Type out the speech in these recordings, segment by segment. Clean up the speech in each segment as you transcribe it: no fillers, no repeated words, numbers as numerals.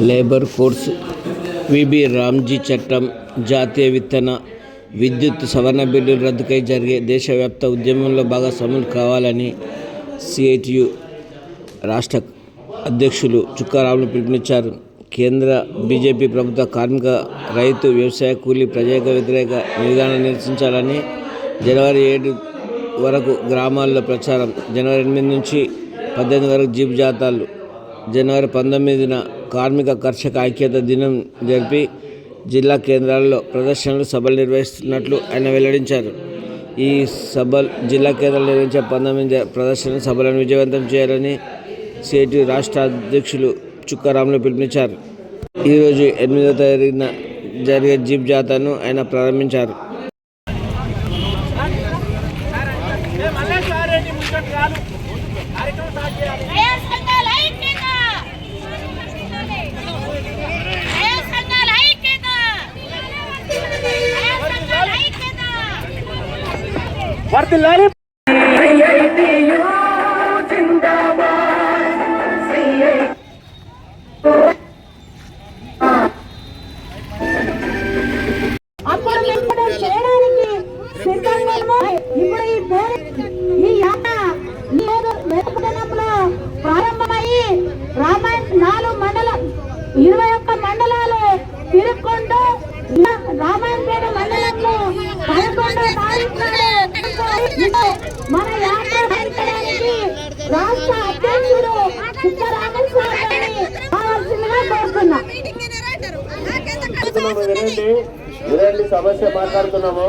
Labour codes, VB Ramji చట్టం, జాతీయ విత్తన, విద్యుత్ సవరణ బిల్లులు రద్దుకై జరిగే దేశవ్యాప్త ఉద్యమంలో భాగస్వాములు కావాలని సిఐటియు రాష్ట్ర అధ్యక్షులు చుక్కారాములు పిలుపునిచ్చారు. కేంద్ర బీజేపీ ప్రభుత్వ కార్మిక, రైతు, వ్యవసాయ కూలీ ప్రజాక వ్యతిరేక విధానాలను నిరసించాలని జనవరి 7 వరకు గ్రామాల్లో ప్రచారం, జనవరి 8 నుంచి 18 వరకు జీప్ జాథాలు, జనవరి 19న కార్మిక కర్షక ఐక్యత దినం జరిపి జిల్లా కేంద్రాల్లో ప్రదర్శనలు, సభలు నిర్వహిస్తున్నట్లు ఆయన వెల్లడించారు. ఈ జిల్లా కేంద్రాల్లో నిర్వహించే 19 ప్రదర్శన సభలను విజయవంతం చేయాలని సిఐటియు రాష్ట్ర అధ్యక్షులు చుక్కారాములు పిలుపునిచ్చారు. ఈరోజు 8వ తారీఖున జరిగే జీప్ జాథాను ఆయన ప్రారంభించారు. ప్రారంభమయ్యి 4 మండలం 21 మండలాలు తిరుక్కుంటూ రామాయణపేట మండలంలో 11వ తారీఖున మన యాత్ర పెంచడానికి రాష్ట్ర అధ్యక్షుడు చుక్కారాములు కావాల్సిందిగా కోరుతున్నాం. సమస్య మాట్లాడుతున్నాము.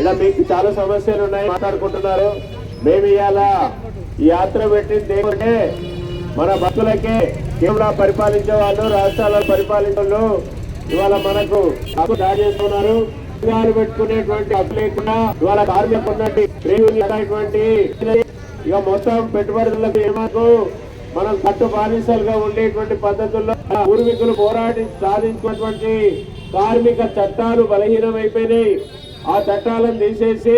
ఇలా మీకు చాలా సమస్యలు ఉన్నాయి, మాట్లాడుకుంటున్నారు. మేము ఇవాళ ఈ యాత్ర పెట్టింది ఏమంటే మన భక్తులకే, కేవలం పరిపాలించే వాళ్ళు, రాష్ట్రాలను పరిపాలించే వాళ్ళు ఇవాళ మనకు హక్కు దాడి చేస్తున్నారు. పెట్టుకునేటువంటి హక్కు లేకుండా ఇవాళ కార్మికులకు ఉన్నటువంటి ఇక మొత్తం పెట్టుబడులకు ఏమాకు మనం కట్టు బానిసలుగా ఉండేటువంటి పద్ధతుల్లో పూర్వీకులు పోరాడి సాధించినటువంటి కార్మిక చట్టాలు బలహీనమైపోయినాయి. ఆ చట్టాలను తీసేసి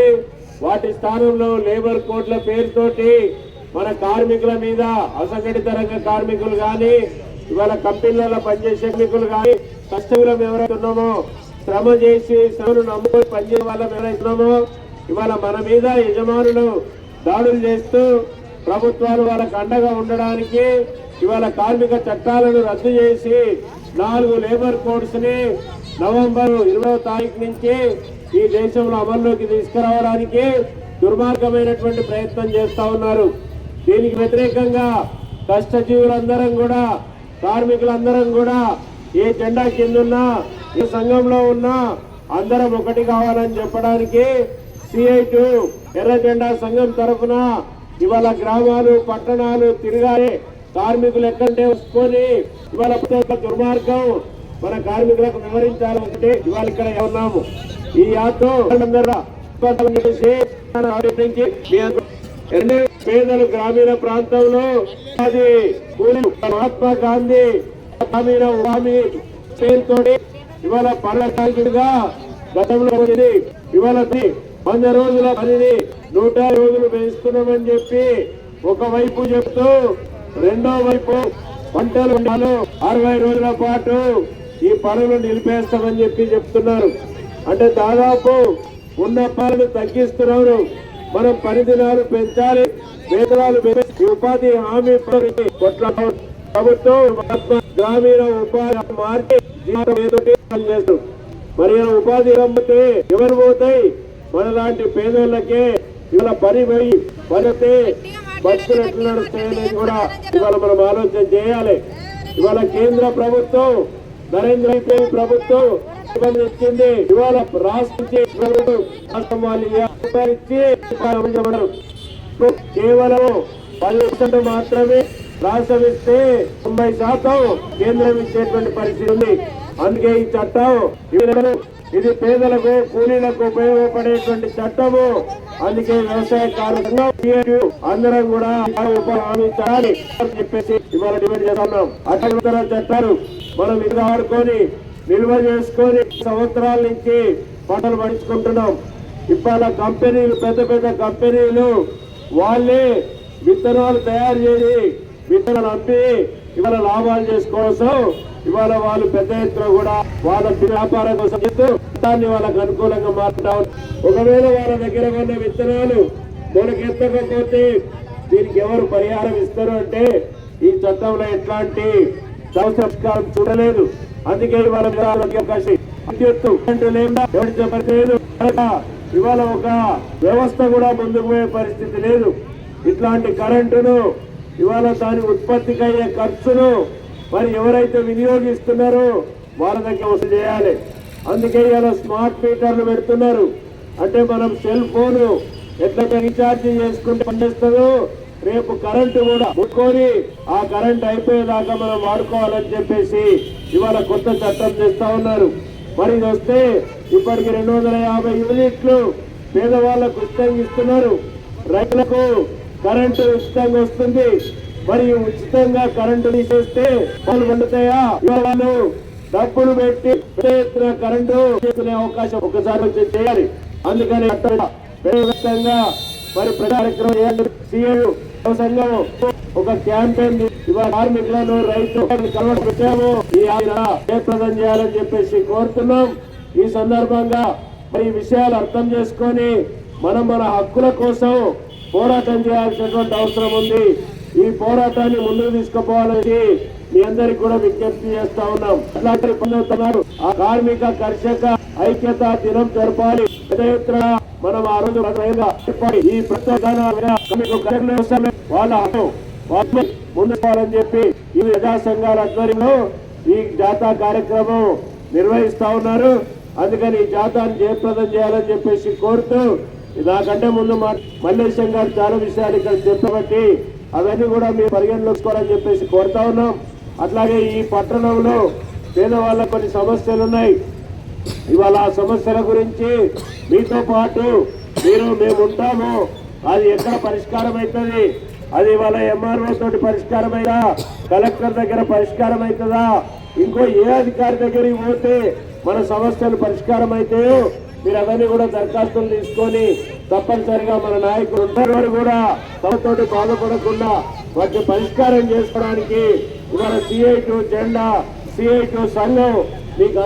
వాటి స్థానంలో లేబర్ కోడ్ల పేరుతోటి మన కార్మికుల మీద, అసంఘటిత రంగ కార్మికులు కానీ, ఇవాళ కంపెనీలలో పనిచేసే కార్మికులు కానీ, కష్టంలో ఎవరైతున్నామో, శ్రమ చేసి శ్రమను నమ్ముకొని పనిచేసే వాళ్ళం ఎవరైతున్నామో, ఇవాళ మన మీద యజమానులు దాడులు చేస్తూ ప్రభుత్వాలు వాళ్ళకు అండగా ఉండడానికి ఇవాళ కార్మిక చట్టాలను రద్దు చేసి 4 లేబర్ కోడ్స్ ని నవంబర్ 20వ తారీఖు నుంచి ఈ దేశంలో అమల్లోకి తీసుకురావడానికి దుర్మార్గమైనటువంటి ప్రయత్నం చేస్తా ఉన్నారు. దీనికి వ్యతిరేకంగా కష్టజీవులందరం కూడా, కార్మికులందరం కూడా ఏ జెండా కిందున్నా, ఏ సంఘంలో ఉన్నా అందరం ఒకటి కావాలని చెప్పడానికి సిఐటియు ఎర్ర జెండా సంఘం తరఫున ఇవాళ గ్రామాలు, పట్టణాలు తిరగాలి. కార్మికులు ఎక్కడంటే వస్తుకొని ఇవాళ దుర్మార్గం మన కార్మికులకు వివరించాలంటే ఇవాళ ఇక్కడ ఉన్నాము. ఈ యాత్ర పేదలు గ్రామీణ ప్రాంతంలో అది మహాత్మా గాంధీ గ్రామీణ హామీ పేరుతో ఇవాళ పర్యటకుడిగా గతంలో ఇవాళ 100 రోజుల పనిని 150 రోజులు పెంచుతున్నామని చెప్పి ఒకవైపు చెప్తూ, రెండో వైపు పంటలు 60 రోజుల పాటు ఈ పనులు నిలిపేస్తామని చెప్పి చెప్తున్నారు. అంటే దాదాపు ఉన్న పనులు తగ్గిస్తున్నారు. మనం పని దినాలు పెంచాలి, వేతనాలు ఉపాధి హామీ ప్రభుత్వం గ్రామీణ ఉపాధి మార్చి చేస్తారు. మరి ఉపాధి అమ్మితే ఎవరు పోతాయి? మన లాంటి పేదోళ్ళకే ఇవాళ పని పోయి పనితే బస్సులు ఎట్లా నడుస్తాయని కూడా ఇవాళ మనం ఆలోచన చేయాలి. ఇవాళ కేంద్ర ప్రభుత్వం, నరేంద్ర మోదీ ప్రభుత్వం ఇచ్చింది. ఇవాళ రాష్ట్రం కేవలం 10% మాత్రమే రాష్ట్రం ఇస్తే 90% కేంద్రం ఇచ్చేటువంటి పరిస్థితి ఉంది. అందుకే ఈ చట్టం ఇది పేదలకు, కూలీలకు ఉపయోగపడేటువంటి చట్టము. అందుకే వ్యవసాయ కార్మికులు అందరం కూడా హామీ ఇచ్చాలని చెప్పేసి ఇవాళ డిమాండ్ చేస్తున్నాం. అట్లా చట్టాలు మనం ఇది ఆడుకొని నిల్వ చేసుకొని సంవత్సరాల నుంచి పంటలు పండించుకుంటున్నాం. ఇవాళ కంపెనీలు, పెద్ద పెద్ద కంపెనీలు వాళ్ళే విత్తనాలు తయారు చేసి విత్తనాలు అమ్మి ఇవాళ లాభాలు చేసుకోవడం ఇవాళ వాళ్ళు పెద్ద ఎత్తున కూడా వాళ్ళ వ్యాపారం కోసం దాన్ని వాళ్ళకు అనుకూలంగా మారుతా. ఒకవేళ వాళ్ళ దగ్గర ఉన్న విత్తనాలు మొలకెత్తకపోతే దీనికి ఎవరు పరిహారం ఇస్తారు అంటే ఈ చట్టంలో ఎట్లాంటి సంస్కారం చూడలేదు. అందుకే ఇవాళ విద్యుత్తు లేదు, ఇవాళ ఒక వ్యవస్థ కూడా ముందుకు పోయే పరిస్థితి లేదు. ఇట్లాంటి కరెంటును ఇవాళ దాని ఉత్పత్తికి అయ్యే ఖర్చును మరి ఎవరైతే వినియోగిస్తున్నారో వాళ్ళ దగ్గర వసూలు చేయాలి. అందుకే ఇవాళ స్మార్ట్ మీటర్లు పెడుతున్నారు. అంటే మనం సెల్ ఫోన్ ఎట్లయితే రీఛార్జ్ చేసుకుంటే పనిచేస్తుందో రేపు కరెంటు కూడా ముట్టుకొని ఆ కరెంట్ అయిపోయేదాకా మనం వాడుకోవాలని చెప్పేసి ఇవాళ కొత్త చట్టం చేస్తా ఉన్నారు. మరి ఇది వస్తే ఇప్పటికి 250 యూనిట్లు పేదవాళ్లకు ఉచితంగా ఇస్తున్నారు. రైతులకు కరెంటు ఉచితంగా వస్తుంది. మరి ఉచితంగా కరెంటు తీసేస్తే వాళ్ళు వండుతాయా? వాళ్ళు డబ్బులు పెట్టి పెద్ద కరెంటు చేసుకునే అవకాశం ఒకసారి వచ్చి చేయాలి. అందుకని వ్యాప్తంగా మరి కార్యక్రమం చేయాలి. సీఎం సంఘం ఒక క్యాంపెయిన్ ఇవాళ కార్మికులను రైతు పెట్టాము, ఈ జయప్రదం చేయాలని చెప్పేసి కోరుతున్నాం. ఈ సందర్భంగా మరి ఈ విషయాలు అర్థం చేసుకొని మనం మన హక్కుల కోసం పోరాటం చేయాల్సినటువంటి అవసరం ఉంది. ఈ పోరాటాన్ని ముందుకు తీసుకుపోవాలని మీ అందరికి కూడా విజ్ఞప్తి చేస్తా ఉన్నాం. అట్లాంటి పొందుతున్నారు. ఆ కార్మిక కర్షక ఐక్యతా దినం జరపాలి. పెద్ద ఎత్తున మనం ఆ రోజు ఈ వాళ్ళ ముందు పోవాలని చెప్పి ఈ ప్రజా సంఘాల ఆధ్వర్యంలో ఈ జాతా కార్యక్రమం నిర్వహిస్తా ఉన్నారు. అందుకని ఈ జాతాన్ని జయప్రదం చేయాలని చెప్పేసి కోరుతూ, నాకంటే ముందు మల్లేశం గారు చాలా విషయాలు ఇక్కడ చెప్పబట్టి అవన్నీ కూడా మీరు పరిగణలోకి చెప్పేసి కోరుతా ఉన్నాం. అట్లాగే ఈ పట్టణంలో పేదవాళ్ళ కొన్ని సమస్యలు ఉన్నాయి. ఇవాళ ఆ సమస్యల గురించి మీతో పాటు మేము ఉంటాము. అది ఎక్కడ పరిష్కారం అవుతుంది, అది ఇవాళ ఎంఆర్ఓ తోటి పరిష్కారం అయినా, కలెక్టర్ దగ్గర పరిష్కారం అవుతుందా, ఇంకో ఏ అధికారి దగ్గరికి పోతే మన సమస్యలు పరిష్కారం అవుతాయో మీరు అవన్నీ కూడా దరఖాస్తులు తీసుకొని తప్పనిసరిగా మన నాయకులు ఉంటారు కూడా తమతోటి బాధపడకుండా వాటిని పరిష్కారం చేసుకోవడానికి ఇవాళ CITU జెండా, CITU సంఘం మీకు